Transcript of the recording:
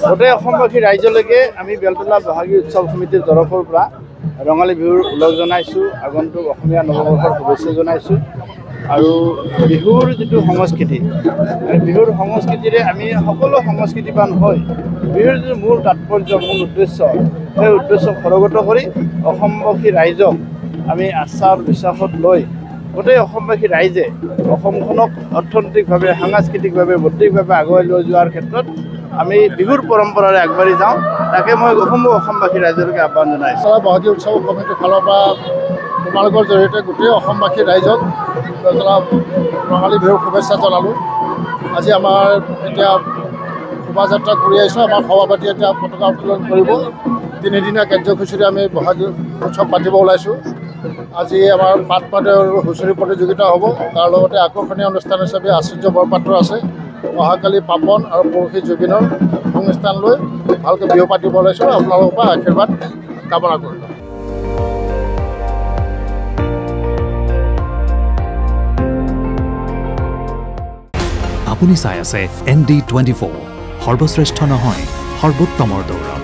গোটেই অসমবাসী ৰাইজলৈকে আমি বেলতলা বহাগী উৎসৱ সমিতিৰ তৰফৰ পৰা ৰঙালী বিহুৰ ওলগ জনাইছোঁ। আগন্তুক অসমীয়া নৱবৰ্ষৰ শুভেচ্ছা জনাইছোঁ। আৰু বিহুৰ যিটো সংস্কৃতি, বিহুৰ সংস্কৃতিৰে আমি সকলো সংস্কৃতিবান হৈ বিহুৰ যিটো মূল তাৎপৰ্য, মূল উদ্দেশ্য, সেই উদ্দেশ্য সৰগত কৰি অসমবাসী ৰাইজক আমি আচাৰ বিশ্বাসত লৈ গোটেই অসমবাসী ৰাইজে অসমখনক অৰ্থনৈতিকভাৱে, সাংস্কৃতিকভাৱে, বৌদ্ধিকভাৱে আগুৱাই লৈ যোৱাৰ ক্ষেত্ৰত আমি বিহুৰ পৰম্পৰাৰে আগবাঢ়ি যাওঁ। তাকে মই অসমবাসী ৰাইজলৈকে আহ্বান জনাইছোঁ। বহাগী উৎসৱ কমিটিৰ ফালৰ পৰা তোমালোকৰ জৰিয়তে গোটেই অসমবাসী ৰাইজক ৰঙালী বিহুৰ শুভেচ্ছা জনালোঁ। আজি আমাৰ এতিয়া শোভাযাত্ৰা কৰি আহিছোঁ। আমাৰ সভাপতি এতিয়া পতাকা উত্তোলন কৰিব। 3 দিনীয়া কাৰ্যসূচীৰে আমি বহাগী উৎসৱ পাতিব ওলাইছোঁ। আজি আমাৰ পাত মাতে আৰু হুঁচৰি প্ৰতিযোগিতা হ'ব। তাৰ লগতে আকৰ্ষণীয় অনুষ্ঠান হিচাপে আশ্চৰ্য বৰপাত্ৰ আছে। অহাকালি পাপন আৰু পৰহি জুবিনৰ অনুষ্ঠান লৈ ভালকৈ বিহু পাতিব ওলাইছোঁ। আপোনালোকৰ পৰা আশীৰ্বাদ কামনা কৰিলোঁ। আপুনি চাই আছে ND24, সৰ্বশ্ৰেষ্ঠ নহয় সৰ্বোত্তমৰ দৌৰ।